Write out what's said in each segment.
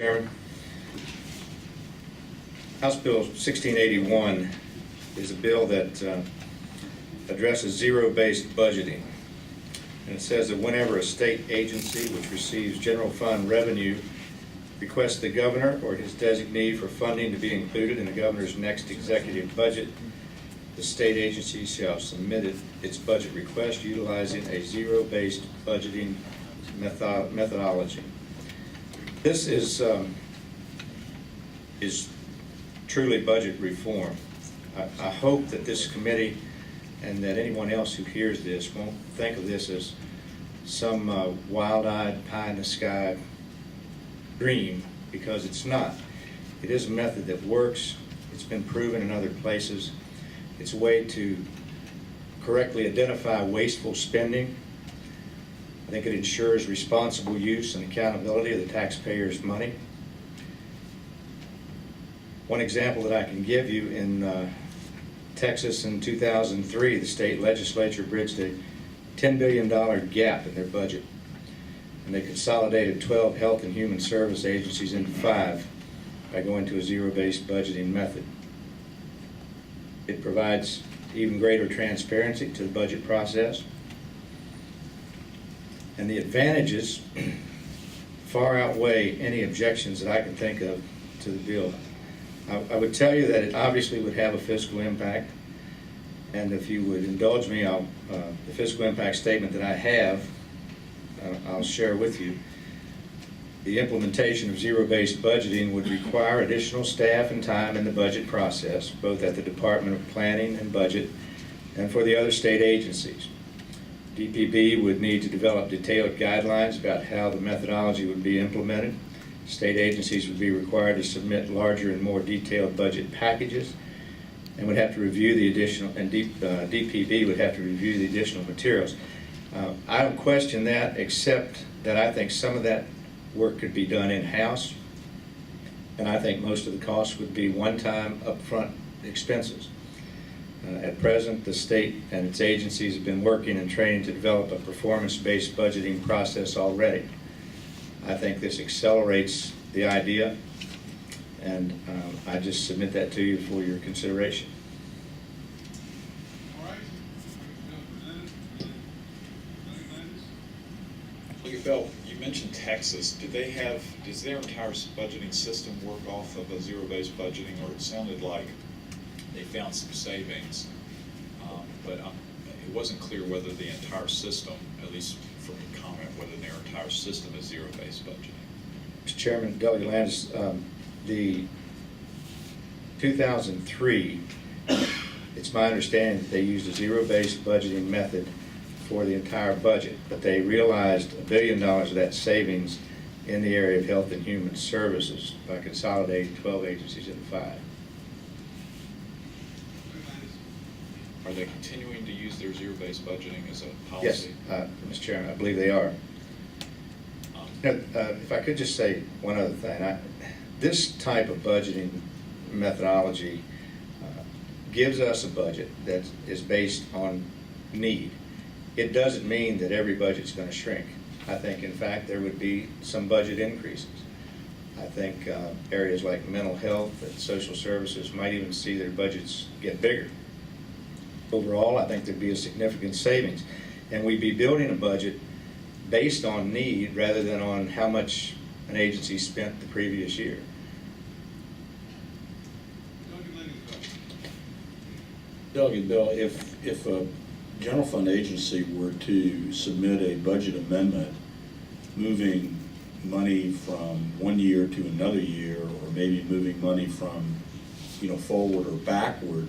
Chairman, House Bill 1681 is a bill that addresses zero-based budgeting. And it says that whenever a state agency which receives general fund revenue requests the governor or his designee for funding to be included in the governor's next executive budget, the state agency shall submit its budget request utilizing a zero-based budgeting methodology. This is truly budget reform. I hope that this committee and that anyone else who hears this won't think of this as some wild-eyed, pie-in-the-sky dream, because it's not. It is a method that works. It's been proven in other places. It's a way to correctly identify wasteful spending. I think it ensures responsible use and accountability of the taxpayers' money. One example that I can give you, in Texas in 2003, the state legislature bridged a $10 billion gap in their budget, and they consolidated 12 health and human service agencies into 5 by going to a zero-based budgeting method. It provides even greater transparency to the budget process, and the advantages far outweigh any objections that I can think of to the bill. I would tell you that it obviously would have a fiscal impact, and if you would indulge me, the fiscal impact statement that I have, I'll share with you. The implementation of zero-based budgeting would require additional staff and time in the budget process, both at the Department of Planning and Budget and for the other state agencies. DPB would need to develop detailed guidelines about how the methodology would be implemented. State agencies would be required to submit larger and more detailed budget packages and would have to review the additional, and DPB would have to review the additional materials. I don't question that, except that I think some of that work could be done in-house, and I think most of the costs would be one-time upfront expenses. At present, the state and its agencies have been working and training to develop a performance-based budgeting process already. I think this accelerates the idea, and I just submit that to you for your consideration. Bill, you mentioned Texas. Does their entire budgeting system work off of a zero-based budgeting, or it sounded like they found some savings, but it wasn't clear whether the entire system, at least from your comment, whether their entire system is zero-based budgeting. Mr. Chairman, Delegate Landis, the 2003, it's my understanding that they used a zero-based budgeting method for the entire budget, but they realized $1 billion of that savings in the area of health and human services by consolidating 12 agencies into 5. Are they continuing to use their zero-based budgeting as a policy? Yes, Mr. Chairman, I believe they are. If I could just say one other thing. This type of budgeting methodology gives us a budget that is based on need. It doesn't mean that every budget's going to shrink. I think, in fact, there would be some budget increases. I think areas like mental health and social services might even see their budgets get bigger. Overall, I think there'd be a significant savings. And we'd be building a budget based on need rather than on how much an agency spent the previous year. Delegate Bill, if a general fund agency were to submit a budget amendment moving money from one year to another year, or maybe moving money from forward or backward,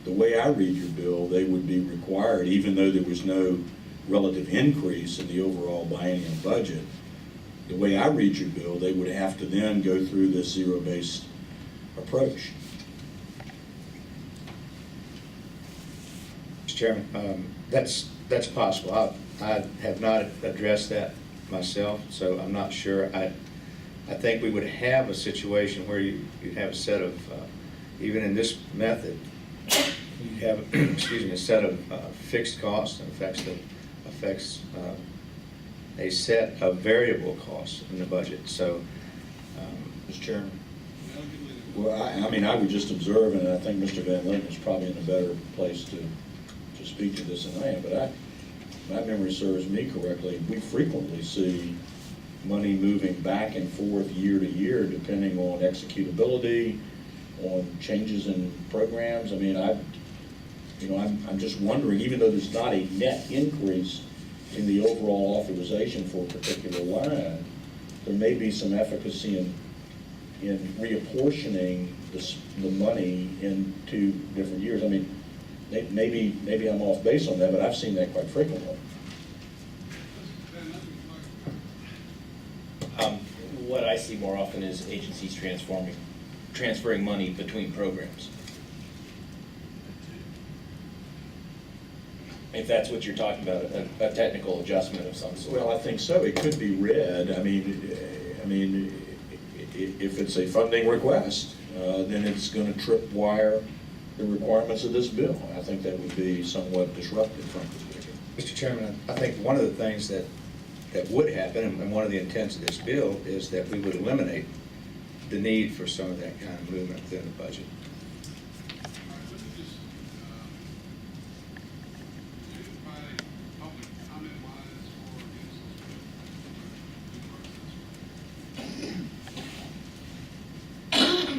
the way I read your bill, they would be required, even though there was no relative increase in the overall biennial budget, the way I read your bill, they would have to then go through this zero-based approach. Mr. Chairman, that's possible. I have not addressed that myself, so I'm not sure. I think we would have a situation where you'd have a set of, even in this method, you have a set of fixed costs and affects a set of variable costs in the budget. So Chairman. Well, I mean, I would just observe, and I think Mr. Van Lincoln is probably in a better place to speak to this than I am, but my memory serves me correctly, we frequently see money moving back and forth year to year depending on executability, on changes in programs. I mean, I'm just wondering, even though there's not a net increase in the overall authorization for a particular line, there may be some efficacy in reapportioning the money into different years. I mean, maybe I'm off base on that, but I've seen that quite frequently. What I see more often is agencies transferring money between programs. If that's what you're talking about, a technical adjustment of some sort. Well, I think so. It could be read. I mean, if it's a funding request, then it's going to tripwire the requirements of this bill. I think that would be somewhat disruptive, frankly speaking. Mr. Chairman, I think one of the things that would happen, and one of the intents of this bill, is that we would eliminate the need for some of that kind of movement within the budget.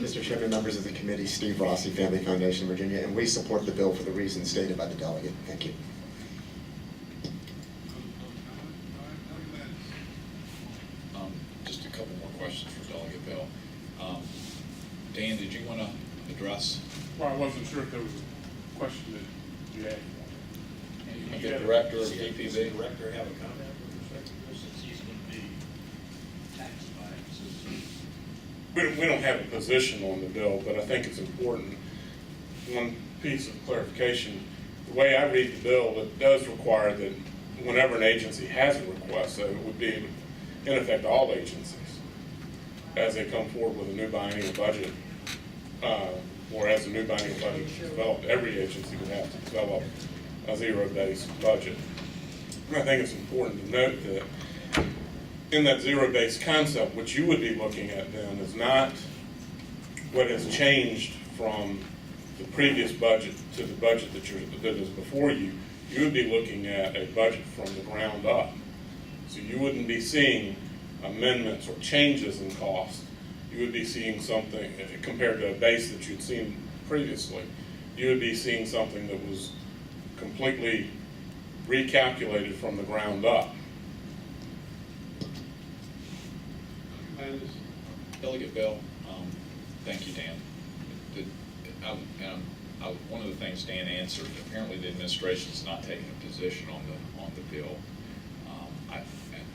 Mr. Chairman, members of the committee, Steve Rossi, Family Foundation, Virginia, and we support the bill for the reasons stated by the delegate. Thank you. Just a couple more questions for Delegate Bell. Dan, did you want to address? Well, I wasn't sure if there was a question that you had. The director of DPV? Director have a comment with respect to this, since he's going to be taxed by it? We don't have a position on the bill, but I think it's important. One piece of clarification, the way I read the bill, it does require that whenever an agency has a request, so it would be in effect all agencies, as they come forward with a new biennial budget, or as a new biennial budget is developed, every agency would have to develop a zero-based budget. And I think it's important to note that in that zero-based concept, what you would be looking at then is not what has changed from the previous budget to the budget that is before you. You would be looking at a budget from the ground up. So you wouldn't be seeing amendments or changes in cost. You would be seeing something, compared to a base that you'd seen previously, you would be seeing something that was completely recalculated from the ground up. Delegate Bell, thank you, Dan. One of the things Dan answered, apparently the administration is not taking a position on the bill,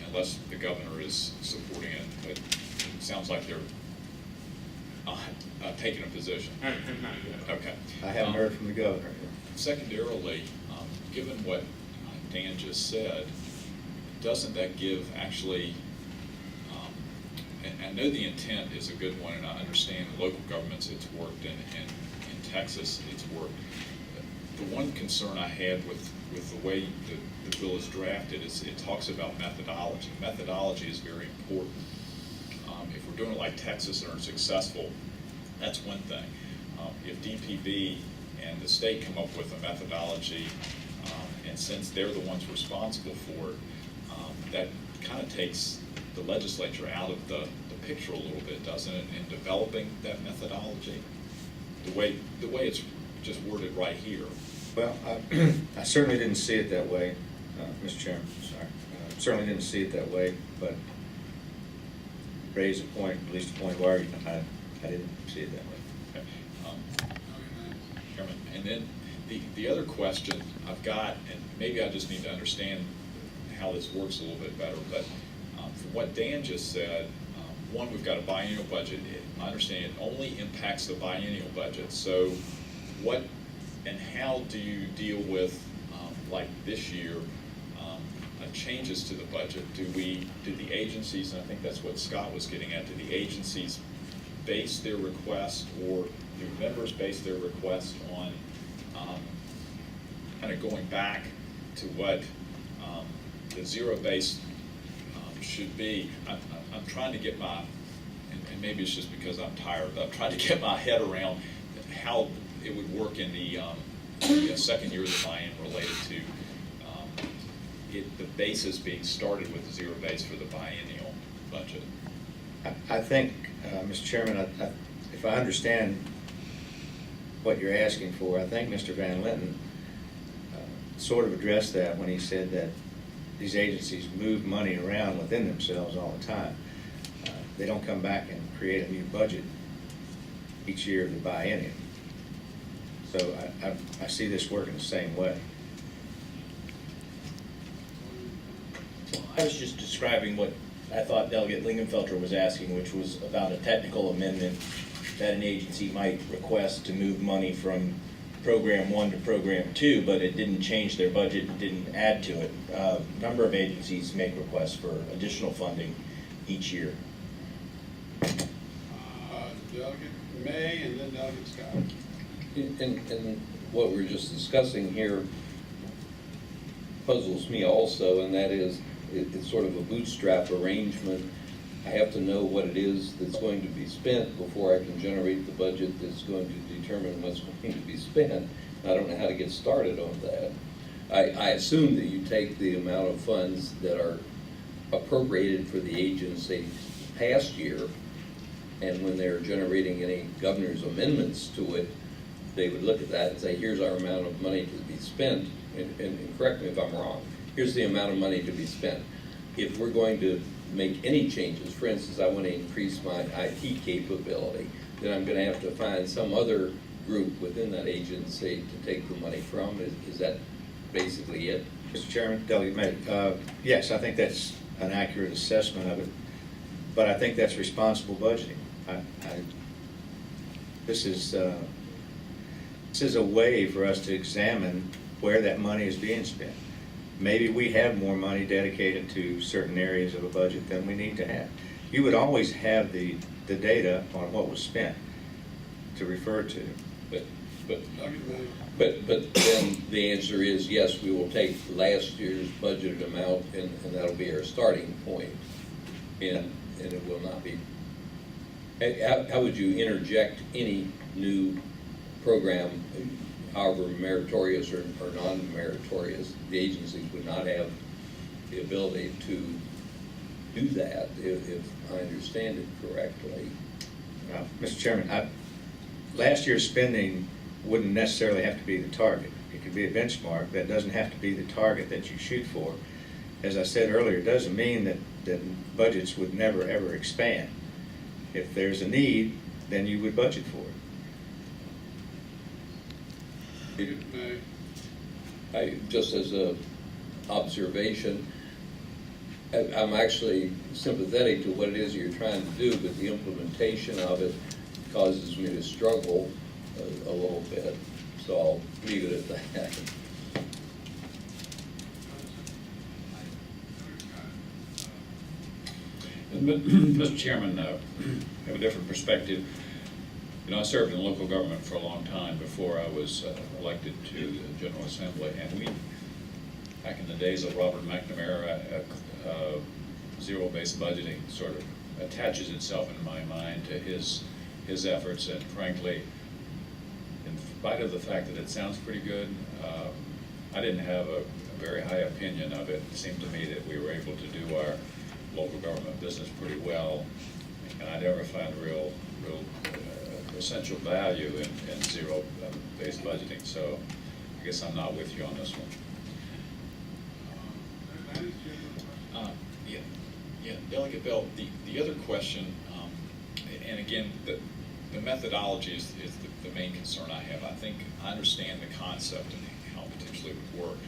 unless the governor is supporting it. But it sounds like they're taking a position. Okay. I haven't heard from the governor. Secondarily, given what Dan just said, doesn't that give actually, and I know the intent is a good one, and I understand local governments it's worked, and in Texas it's worked. The one concern I had with the way the bill is drafted is it talks about methodology. Methodology is very important. If we're doing it like Texas and are successful, that's one thing. If DPV and the state come up with a methodology, and since they're the ones responsible for it, that kind of takes the legislature out of the picture a little bit, doesn't it, in developing that methodology? The way it's just worded right here. Well, I certainly didn't see it that way, Mr. Chairman, sorry. Certainly didn't see it that way, but raise a point, at least a point of argument, I didn't see it that way. Okay. Chairman, and then the other question I've got, and maybe I just need to understand how this works a little bit better, but from what Dan just said, one, we've got a biennial budget. I understand it only impacts the biennial budget. So what and how do you deal with, like this year, changes to the budget? Do the agencies, and I think that's what Scott was getting at, do the agencies base their request, or do members base their request on kind of going back to what the zero base should be? I'm trying to get my, and and maybe it's just because I'm tired, but I'm trying to get my head around how it would work in the second year of the buy-in related to the basis being started with the zero base for the biennial budget. I think, Mr. Chairman, if I understand what you're asking for, I think Mr. Van Linton sort of addressed that when he said that these agencies move money around within themselves all the time. They don't come back and create a new budget each year of the biennium. So I see this working the same way. I was just describing what I thought Delegate Lingenfelter was asking, which was about a technical amendment that an agency might request to move money from Program 1 to Program 2, but it didn't change their budget, it didn't add to it. A number of agencies make requests for additional funding each year. Delegate May and then Delegate Scott. And what we're just discussing here puzzles me also, and that is, it's sort of a bootstrap arrangement. I have to know what it is that's going to be spent before I can generate the budget that's going to determine what's going to be spent. I don't know how to get started on that. I assume that you take the amount of funds that are appropriated for the agency past year, and when they're generating any governor's amendments to it, they would look at that and say, here's our amount of money to be spent, and correct me if I'm wrong, here's the amount of money to be spent. If we're going to make any changes, for instance, I want to increase my IT capability, then I'm going to have to find some other group within that agency to take the money from. Is that basically it? Mr. Chairman, Delegate May, yes, I think that's an accurate assessment of it, but I think that's responsible budgeting. This is a way for us to examine where that money is being spent. Maybe we have more money dedicated to certain areas of a budget than we need to have. You would always have the data on what was spent to refer to. But then the answer is, yes, we will take last year's budgeted amount, and that'll be our starting point, and it will not be. How would you interject any new program, however meritorious or non-meritorious? The agencies would not have the ability to do that, if I understand it correctly. Mr. Chairman, last year's spending wouldn't necessarily have to be the target. It could be a benchmark. That doesn't have to be the target that you shoot for. As I said earlier, it doesn't mean that budgets would never, ever expand. If there's a need, then you would budget for it. May. Just as a observation, I'm actually sympathetic to what it is you're trying to do, but the implementation of it causes me to struggle a little bit. So I'll leave it at that. Mr. Chairman, I have a different perspective. You know, I served in local government for a long time before I was elected to the General Assembly, and we, back in the days of Robert McNamara, zero-based budgeting sort of attaches itself in my mind to his efforts, and frankly, in spite of the fact that it sounds pretty good, I didn't have a very high opinion of it. It seemed to me that we were able to do our local government business pretty well, and I never found real essential value in zero-based budgeting. So I guess I'm not with you on this one. Yeah, Delegate Bell, the other question, and again, the methodology is the main concern I have. I think I understand the concept and how it potentially would work,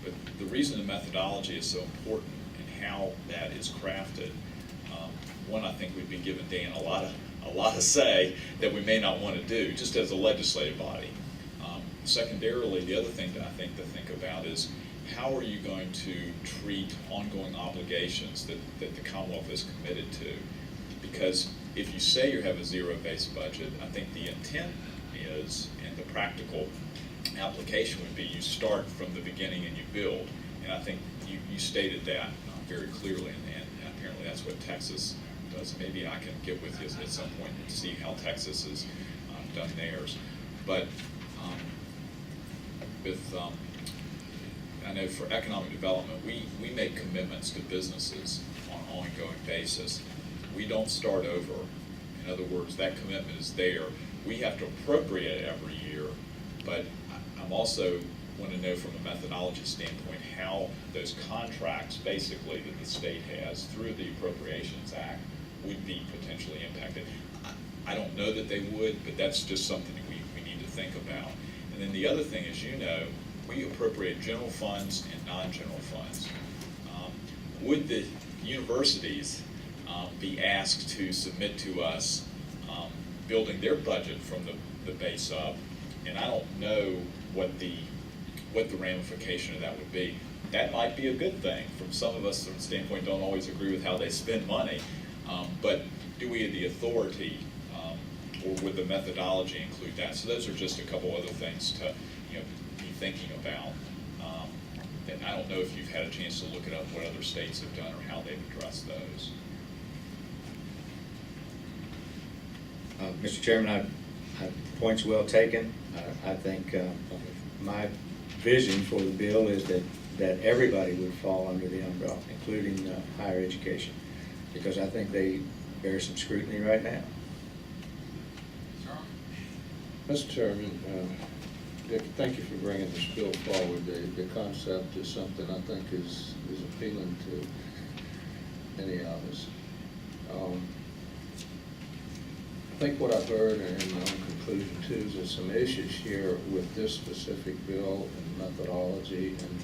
but the reason the methodology is so important and how that is crafted, one, I think we've been giving Dan a lot of say that we may not want to do, just as a legislative body. Secondarily, the other thing that I think to think about is how are you going to treat ongoing obligations that the Commonwealth is committed to? Because if you say you have a zero-based budget, I think the intent is, and the practical application would be, you start from the beginning and you build. And I think you stated that very clearly, and apparently that's what Texas does. Maybe I can get with you at some point and see how Texas has done theirs. But I know for economic development, we make commitments to businesses on an ongoing basis. We don't start over. In other words, that commitment is there. We have to appropriate it every year, but I'm also want to know from a methodology standpoint how those contracts basically that the state has through the Appropriations Act would be potentially impacted. I don't know that they would, but that's just something that we need to think about. And then the other thing is, you know, we appropriate general funds and non-general funds. Would the universities be asked to submit to us building their budget from the base up? And I don't know what the ramification of that would be. That might be a good thing. From some of us, from the standpoint, don't always agree with how they spend money. But do we have the authority, or would the methodology include that? So those are just a couple other things to be thinking about. And I don't know if you've had a chance to look it up, what other states have done or how they've addressed those. Mr. Chairman, point's well taken. I think my vision for the bill is that everybody would fall under the umbrella, including higher education, because I think they bear some scrutiny right now. Mr. Chairman, Dick, thank you for bringing this bill forward. The concept is something I think is appealing to any of us. I think what I've heard in my own conclusion too is there's some issues here with this specific bill and methodology and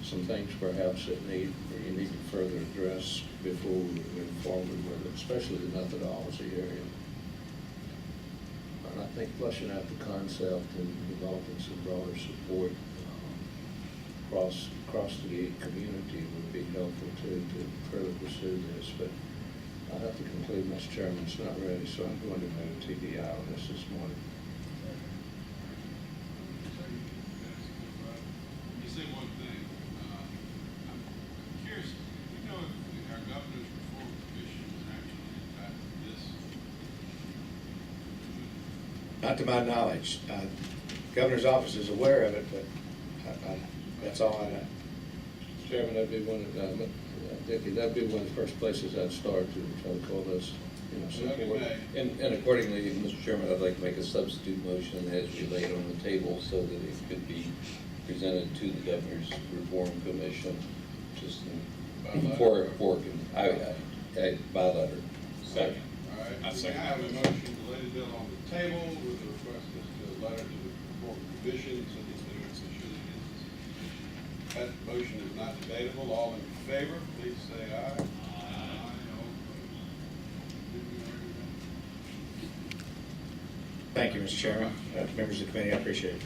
some things perhaps that you need to further address before we move forward with it, especially the methodology area. And I think fleshing out the concept and developing some broader support across the community would be helpful too to further pursue this. But I have to conclude, Mr. Chairman, it's not ready, so I'm going to move TDI on this morning. You say one thing. I'm curious, you know if our governor's reform commission is actually impacting this? Not to my knowledge. Governor's office is aware of it, but that's all I know. Mr. Chairman, that'd be Dickie, that'd be one of the first places I'd start to try to call this, support. And accordingly, Mr. Chairman, I'd like to make a substitute motion as we lay it on the table so that it could be presented to the Governor's Reform Commission, just for by letter. Second. All right, I we second have a that motion to lay the bill on the table with the request to letter to the reform commission, so these things should be. That motion is not debatable. All in favor, please say aye. Aye. All opposed? Thank you, Mr. Chairman. Members of the committee, I appreciate it.